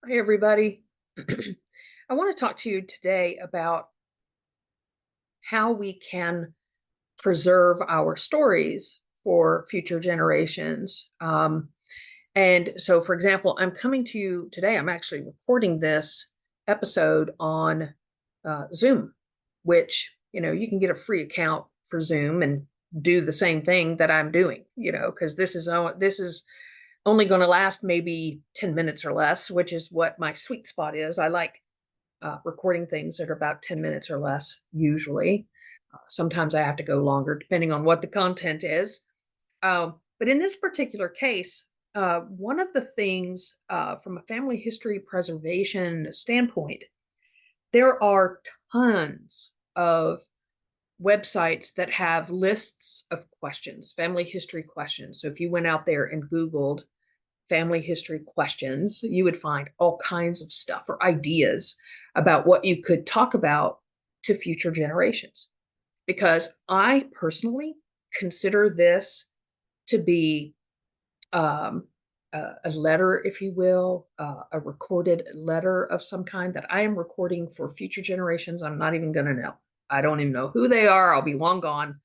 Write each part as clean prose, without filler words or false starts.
Hi, everybody. I want to talk to you today about how we can preserve our stories for future generations. And so, for example, I'm coming to you today. I'm actually recording this episode on Zoom, which, you can get a free account for Zoom and do the same thing that I'm doing, because this is only going to last maybe 10 minutes or less, which is what my sweet spot is. I like recording things that are about 10 minutes or less, usually. Sometimes I have to go longer, depending on what the content is. But in this particular case, one of the things from a family history preservation standpoint, there are tons of websites that have lists of questions, family history questions. So if you went out there and Googled family history questions, you would find all kinds of stuff or ideas about what you could talk about to future generations. Because I personally consider this to be um, a letter, if you will, a recorded letter of some kind that I am recording for future generations. I'm not even going to know. I don't even know who they are. I'll be long gone.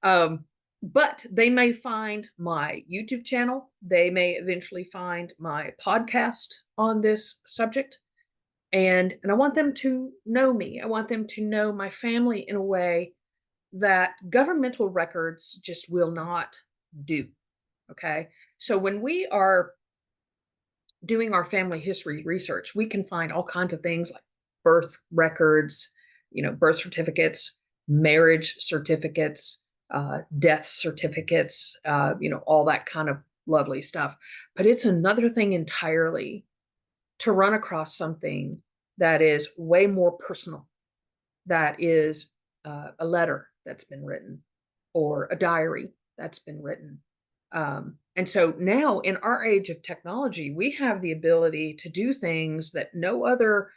um, but they may find my YouTube channel. They may eventually find my podcast on this subject. And I want them to know me. I want them to know my family in a way that governmental records just will not do. Okay. So when we are doing our family history research, we can find all kinds of things like birth records, birth certificates, marriage certificates, death certificates, all that kind of lovely stuff. But it's another thing entirely to run across something that is way more personal, that is a letter that's been written or a diary that's been written. And so now in our age of technology, we have the ability to do things that no other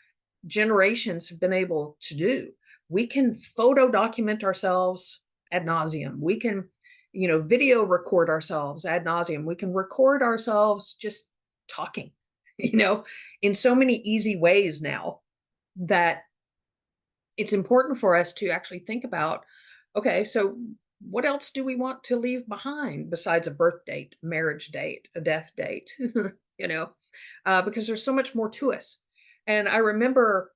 generations have been able to do. We can photo document ourselves ad nauseum. We can, video record ourselves ad nauseum. We can record ourselves just talking, you know, in so many easy ways now that it's important for us to actually think about, okay, so what else do we want to leave behind besides a birth date, marriage date, a death date, you know, because there's so much more to us. And I remember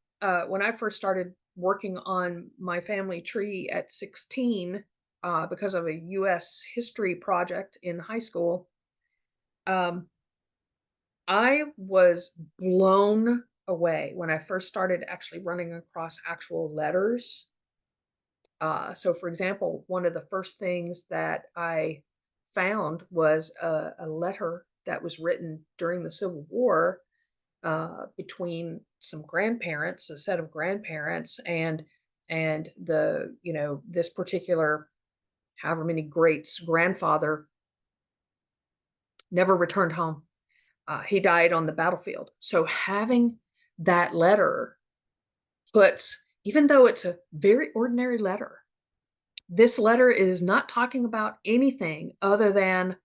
when I first started working on my family tree at 16, because of a US history project in high school, um, I was blown away when I first started actually running across actual letters. So, for example, one of the first things that I found was a letter that was written during the Civil War between some grandparents, a set of grandparents, and this particular however many greats grandfather never returned home. He died on the battlefield. So having that letter puts, even though it's a very ordinary letter, this letter is not talking about anything other than,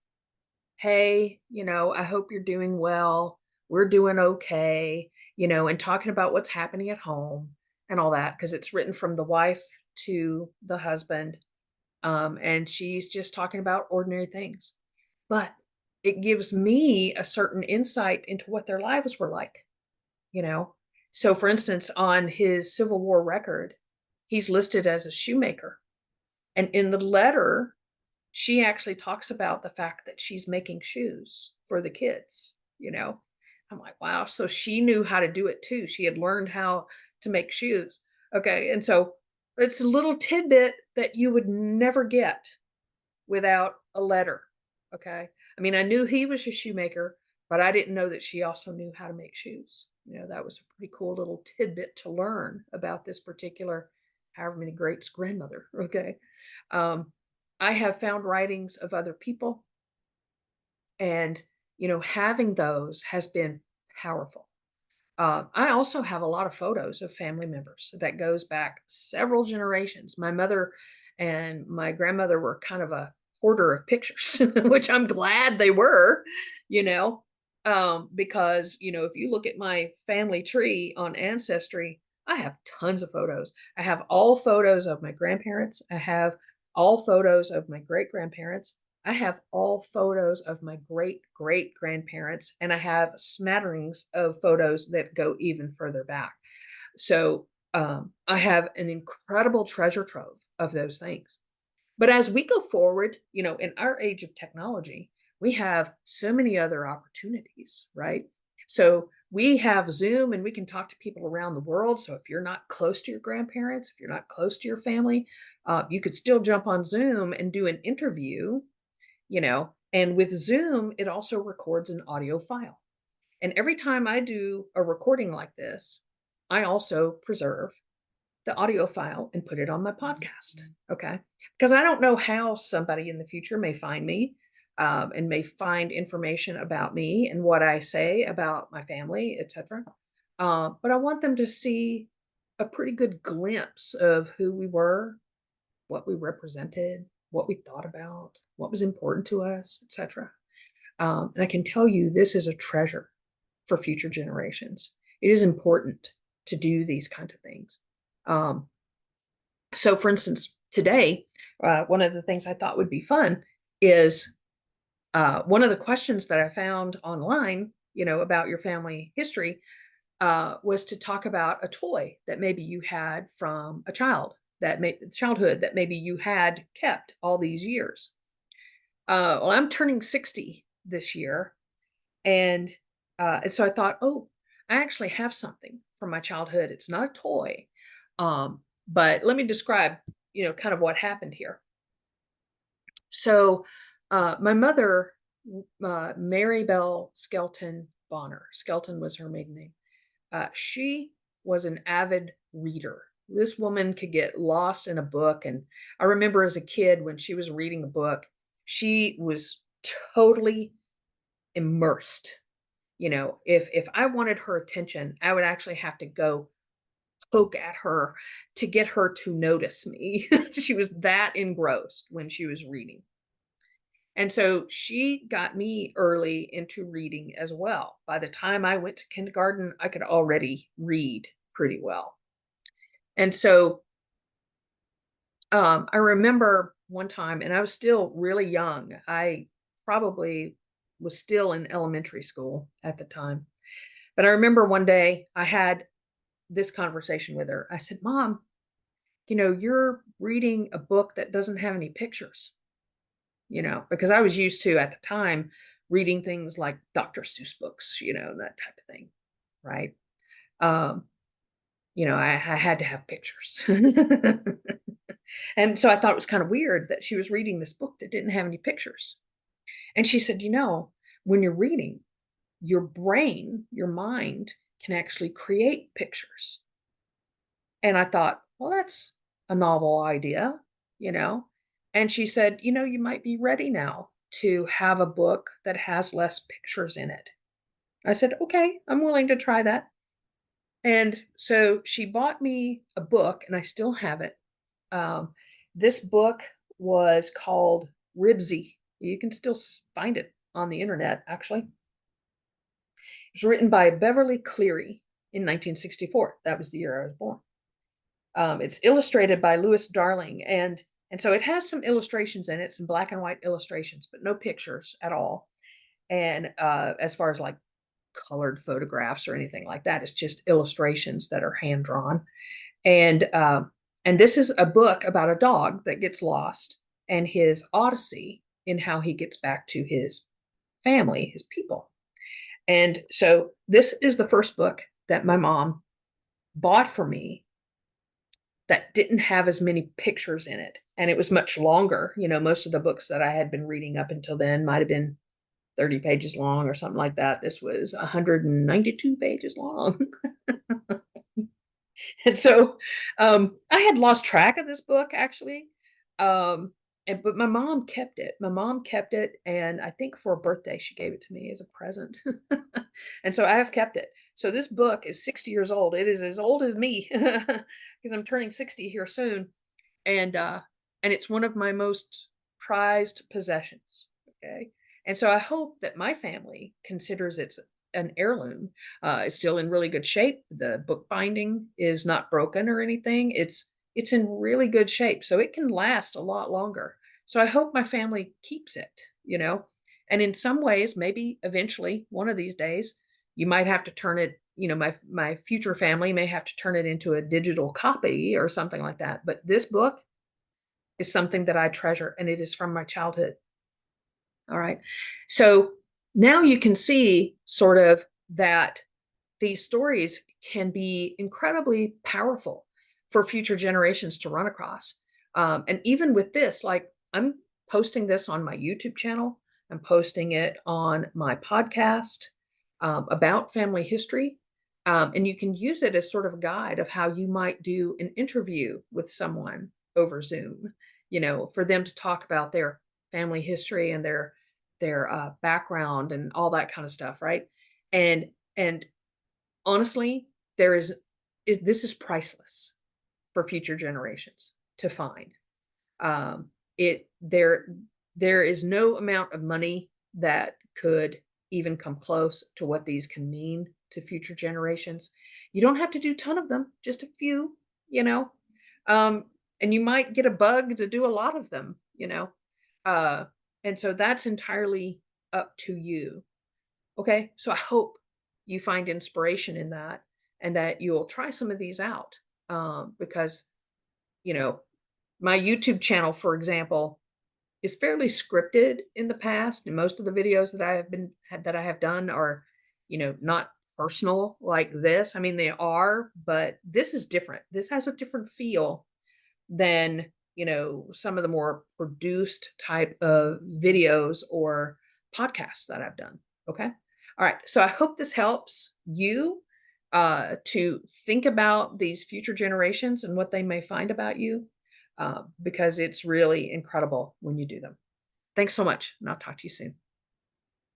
hey, I hope you're doing well. We're doing okay, and talking about what's happening at home and all that, because it's written from the wife to the husband. And she's just talking about ordinary things. But it gives me a certain insight into what their lives were like, you know. So, for instance, on his Civil War record, he's listed as a shoemaker. And in the letter, she actually talks about the fact that she's making shoes for the kids. I'm like, wow. So she knew how to do it too. She had learned how to make shoes. Okay. And so it's a little tidbit that you would never get without a letter. Okay. I mean, I knew he was a shoemaker, but I didn't know that she also knew how to make shoes. That was a pretty cool little tidbit to learn about this particular, however many greats grandmother. Okay. Um, I have found writings of other people, and, having those has been powerful. I also have a lot of photos of family members that goes back several generations. My mother and my grandmother were kind of a hoarder of pictures, which I'm glad they were, you know. Because, if you look at my family tree on Ancestry, I have tons of photos. I have all photos of my grandparents. I have all photos of my great grandparents. I have all photos of my great great grandparents, and I have smatterings of photos that go even further back. So I have an incredible treasure trove of those things. But as we go forward, in our age of technology, we have so many other opportunities, right? So we have Zoom and we can talk to people around the world. So if you're not close to your grandparents, if you're not close to your family, you could still jump on Zoom and do an interview, and with Zoom, it also records an audio file. And every time I do a recording like this, I also preserve the audio file and put it on my podcast. Okay. Because I don't know how somebody in the future may find me, and may find information about me and what I say about my family, etc. But I want them to see a pretty good glimpse of who we were, what we represented, what we thought about, what was important to us, etc. And I can tell you this is a treasure for future generations. It is important to do these kinds of things. Um, so, for instance, today, one of the things I thought would be fun is one of the questions that I found online, about your family history, was to talk about a toy that maybe you had from a childhood that maybe you had kept all these years. Well, I'm turning 60 this year, and so I thought, oh, I actually have something from my childhood. It's not a toy, but let me describe, kind of what happened here. So, my mother, Mary Bell Skelton Bonner, Skelton was her maiden name. She was an avid reader. This woman could get lost in a book, and I remember as a kid when she was reading a book, she was totally immersed. If I wanted her attention, I would actually have to go poke at her to get her to notice me. She was that engrossed when she was reading. And so she got me early into reading as well. By the time I went to kindergarten, I could already read pretty well. And so I remember one time, and I was still really young. I probably was still in elementary school at the time. But I remember one day I had this conversation with her. I said, Mom, you're reading a book that doesn't have any pictures, because I was used to at the time reading things like Dr. Seuss books, that type of thing. Right. Um, I had to have pictures. And so I thought it was kind of weird that she was reading this book that didn't have any pictures. And she said, when you're reading, your brain, your mind can actually create pictures. And I thought, well, that's a novel idea, you know? And she said, you might be ready now to have a book that has less pictures in it. I said, okay, I'm willing to try that. And so she bought me a book, and I still have it. Um, this book was called Ribsy. You can still find it on the internet, actually. It was written by Beverly Cleary in 1964. That was the year I was born. It's illustrated by Louis Darling, and so it has some illustrations in it, some black and white illustrations, but no pictures at all. And as far as like colored photographs or anything like that, it's just illustrations that are hand drawn. And this is a book about a dog that gets lost and his odyssey in how he gets back to his family, his people. And so this is the first book that my mom bought for me that didn't have as many pictures in it. And it was much longer. Most of the books that I had been reading up until then might have been 30 pages long or something like that. This was 192 pages long. And so I had lost track of this book actually. But my mom kept it. My mom kept it. And I think for a birthday, she gave it to me as a present. And so I have kept it. So this book is 60 years old. It is as old as me because I'm turning 60 here soon. And it's one of my most prized possessions. Okay. And so I hope that my family considers it's an heirloom. It's still in really good shape. The book binding is not broken or anything. It's in really good shape, so it can last a lot longer. So I hope my family keeps it, you know. And in some ways, maybe eventually, one of these days, you might have to turn it, my future family may have to turn it into a digital copy or something like that. But this book is something that I treasure, and it is from my childhood. All right. So now you can see sort of that these stories can be incredibly powerful for future generations to run across. And even with this, like I'm posting this on my YouTube channel, I'm posting it on my podcast about family history. And you can use it as sort of a guide of how you might do an interview with someone over Zoom, for them to talk about their family history and their background and all that kind of stuff, right? And honestly, there is this is priceless for future generations to find. It there is no amount of money that could even come close to what these can mean to future generations. You don't have to do a ton of them, just a few, you know. Um, and you might get a bug to do a lot of them. Uh, and so that's entirely up to you. Okay, so I hope you find inspiration in that and that you'll try some of these out. Because, you know, my YouTube channel, for example, is fairly scripted in the past. And most of the videos that I have done are, not personal like this. I mean, they are, but this is different. This has a different feel than, some of the more produced type of videos or podcasts that I've done. Okay. All right. So I hope this helps you to think about these future generations and what they may find about you, because it's really incredible when you do them. Thanks so much, and I'll talk to you soon.